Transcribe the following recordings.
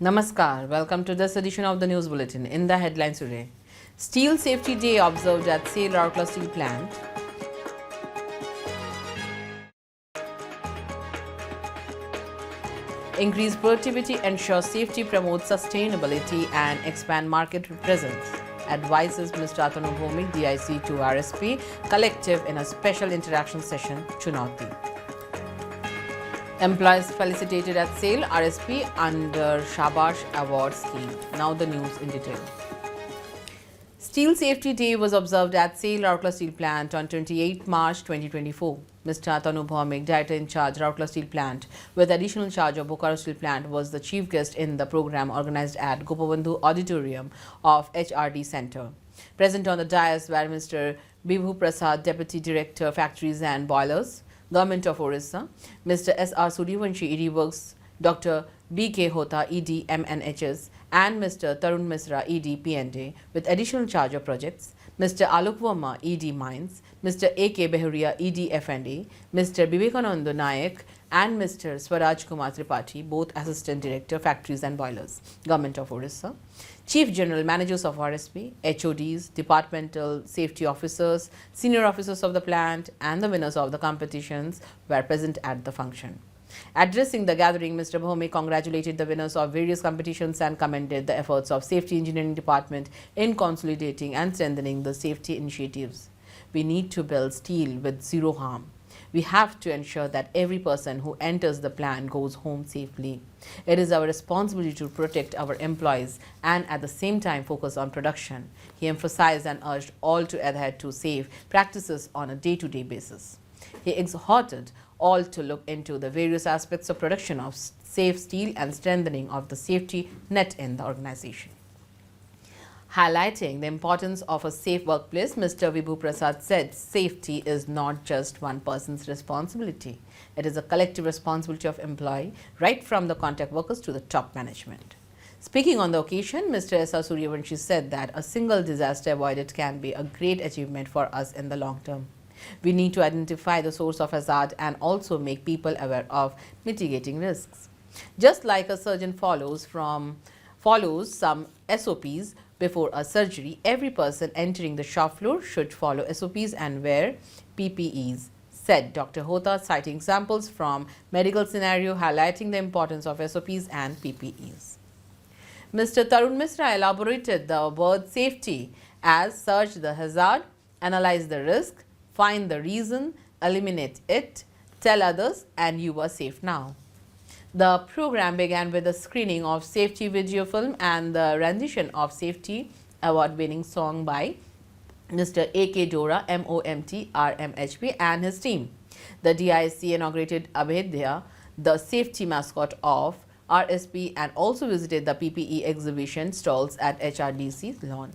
Namaskar. Welcome to this edition of the News Bulletin. In the headlines today, Steel Safety Day observed at SAIL Rourkela Steel Plant. Increase productivity, ensure safety, promote sustainability and expand market presence, advises Mr. Atanu Bhomik, DIC to RSP Collective in a special interaction session, Chunauti. Employees felicitated at SAIL RSP under Shabash Award scheme. Now the news in detail. Steel Safety Day was observed at SAIL Rourkela Steel Plant on 28 March 2024. Mr. Atanu Bhomik, Director in Charge, Rourkela Steel Plant, with additional charge of Bokaro Steel Plant, was the chief guest in the program organized at Gopabandhu Auditorium of HRD Center. Present on the dais were Mr. Bibhu Prasad, Deputy Director, Factories and Boilers, Government of Orissa, Mr. S.R. Suryavanshi, ED Works, Dr. B.K. Hota, ED MNHS, and Mr. Tarun Misra, ED P&A, with additional charge of projects, Mr. Alok Verma, ED Mines, Mr. A.K. Behuria, ED F&A, Mr. Vivekananda Nayak, and Mr. Swaraj Kumar Tripathi, both Assistant Director, Factories and Boilers, Government of Orissa, Chief General Managers of RSP, HODs, Departmental Safety Officers, Senior Officers of the plant, and the winners of the competitions were present at the function. Addressing the gathering, Mr. Bhomik congratulated the winners of various competitions and commended the efforts of Safety Engineering Department in consolidating and strengthening the safety initiatives. We need to build steel with zero harm. We have to ensure that every person who enters the plant goes home safely. It is our responsibility to protect our employees and at the same time focus on production. He emphasized and urged all to adhere to safe practices on a day-to-day basis. He exhorted all to look into the various aspects of production of safe steel and strengthening of the safety net in the organization. Highlighting the importance of a safe workplace, Mr. Vibhu Prasad said safety is not just one person's responsibility. It is a collective responsibility of employee, right from the contact workers to the top management. Speaking on the occasion, Mr. S.R. Suryavanshi said that a single disaster avoided can be a great achievement for us in the long term. We need to identify the source of hazard and also make people aware of mitigating risks. Just like a surgeon follows some SOPs before a surgery, every person entering the shop floor should follow SOPs and wear PPEs, said Dr. Hota, citing examples from medical scenario highlighting the importance of SOPs and PPEs. Mr. Tarun Misra elaborated the word safety as search the hazard, analyze the risk, find the reason, eliminate it, tell others, and you are safe now. The program began with a screening of safety video film and the rendition of safety award-winning song by Mr. A.K. Dora, MOMT, RMHP, and his team. The DIC inaugurated Abhedya, the safety mascot of RSP, and also visited the PPE exhibition stalls at HRDC's lawn.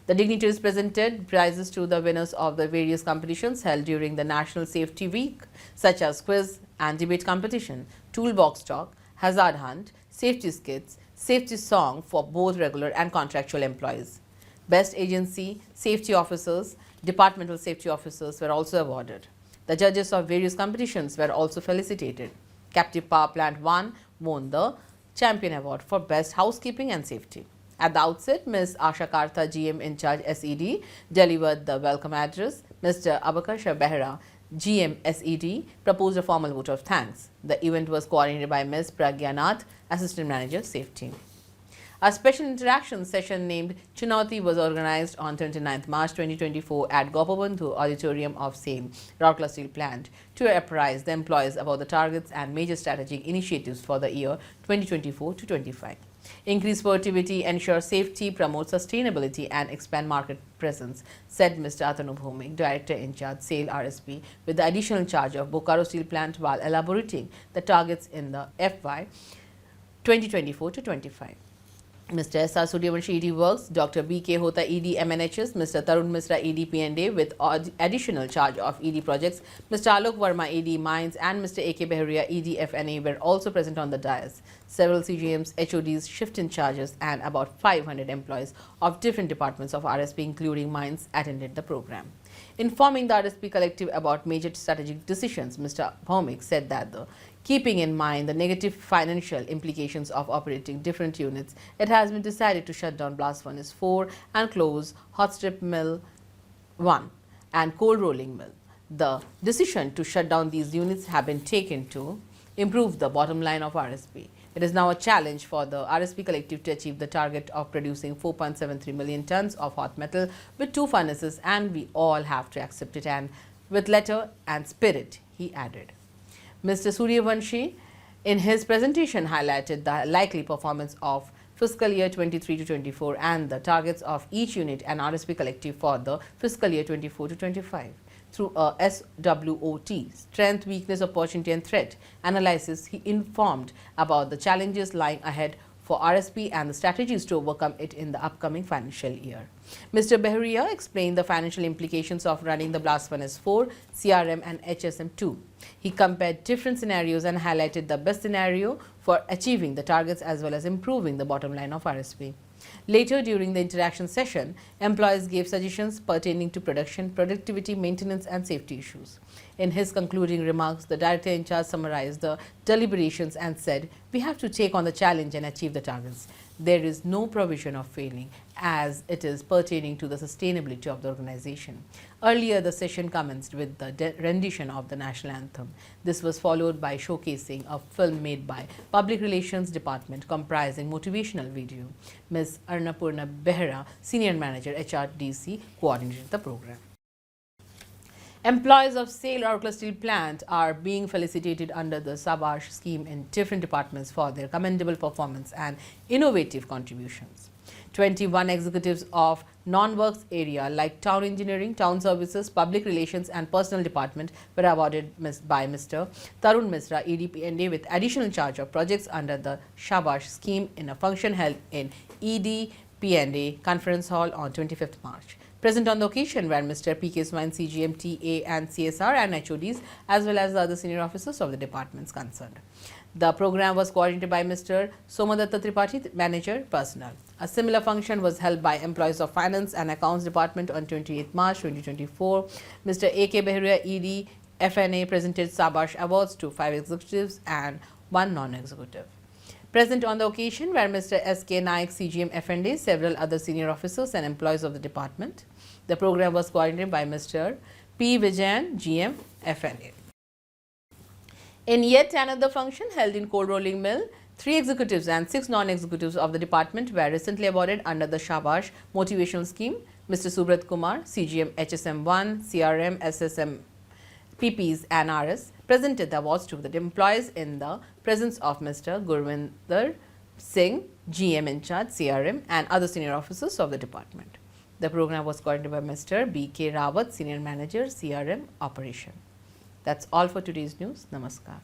The dignitaries presented prizes to the winners of the various competitions held during the National Safety Week, such as quiz and debate competition, toolbox talk, hazard hunt, safety skits, safety song for both regular and contractual employees. Best agency safety officers, departmental safety officers were also awarded. The judges of various competitions were also felicitated. Captive Power Plant 1 won the Champion Award for Best Housekeeping and Safety. At the outset, Ms. Asha Kartha, GM in charge SED, delivered the welcome address. Mr. Abakasha Behra, GM SED, proposed a formal vote of thanks. The event was coordinated by Ms. Pragya Nath, Assistant Manager, Safety. A special interaction session named Chunauti was organized on 29 March 2024 at Gopabandhu Auditorium of SAIL Rourkela Steel Plant to apprise the employees about the targets and major strategic initiatives for the year 2024 to 25. Increase productivity, ensure safety, promote sustainability and expand market presence, said Mr. Atanu Bhomik, Director in charge SAIL RSP, with the additional charge of Bokaro Steel Plant while elaborating the targets in the FY 2024 to 25. Mr. S.R. Suryavanshi, ED Works, Dr. B.K. Hota, ED MNHS, Mr. Tarun Misra, ED P&A, with additional charge of ED projects, Mr. Alok Verma, ED Mines, and Mr. A.K. Behuria, ED F&A, were also present on the dais. Several CGMs, HODs, shift-in charges, and about 500 employees of different departments of RSP, including mines, attended the program. Informing the RSP collective about major strategic decisions, Mr. Bhaumik said that keeping in mind the negative financial implications of operating different units, it has been decided to shut down Blast Furnace 4 and close Hot Strip Mill 1 and Cold Rolling Mill. The decision to shut down these units have been taken to improve the bottom line of RSP. It is now a challenge for the RSP collective to achieve the target of producing 4.73 million tons of hot metal with 2 furnaces, and we all have to accept it, and with letter and spirit, he added. Mr. Suryavanshi, in his presentation, highlighted the likely performance of fiscal year 23 to 24 and the targets of each unit and RSP collective for the fiscal year 24 to 25. Through a SWOT, strength, weakness, opportunity and threat analysis, he informed about the challenges lying ahead for RSP and the strategies to overcome it in the upcoming financial year. Mr. Behuria explained the financial implications of running the Blast Furnace 4, CRM and HSM2. He compared different scenarios and highlighted the best scenario for achieving the targets as well as improving the bottom line of RSP. Later, during the interaction session, employees gave suggestions pertaining to production, productivity, maintenance and safety issues. In his concluding remarks, the director in charge summarized the deliberations and said, "We have to take on the challenge and achieve the targets. There is no provision of failing as it is pertaining to the sustainability of the organization." Earlier, the session commenced with the rendition of the national anthem. This was followed by showcasing a film made by Public Relations Department comprising motivational video. Ms. Arnapurna Behra, Senior Manager, HRDC, coordinated the program. Employees of SAIL Rourkela Steel Plant are being felicitated under the Sabash scheme in different departments for their commendable performance and innovative contributions. 21 executives of non-works area like town engineering, town services, public relations and personal department were awarded by Mr. Tarun Misra, EDP&A, with additional charge of projects under the Shabash scheme in a function held in EDP&A Conference Hall on 25th March. Present on the occasion were Mr. P.K. Swine, CGM, TA and CSR and HODs as well as the other senior officers of the departments concerned. The program was coordinated by Mr. Somadatta Tripathi, Manager, Personnel. A similar function was held by employees of Finance and Accounts Department on 28 March 2024. Mr. A.K. Behuria, ED, FNA, presented Sabash Awards to 5 executives and 1 non-executive. Present on the occasion were Mr. S.K. Naik, CGM, FNA, several other senior officers and employees of the department. The program was coordinated by Mr. P. Vijayan, GM, FNA. In yet another function held in Cold Rolling Mill, 3 executives and 6 non-executives of the department were recently awarded under the Shabash Motivational Scheme. Mr. Subrat Kumar, CGM, HSM1, CRM, SSM, PPs and RS presented the awards to the employees in the presence of Mr. Gurvinder Singh, GM in charge, CRM and other senior officers of the department. The program was coordinated by Mr. B.K. Rawat, Senior Manager, CRM Operation. That's all for today's news. Namaskar.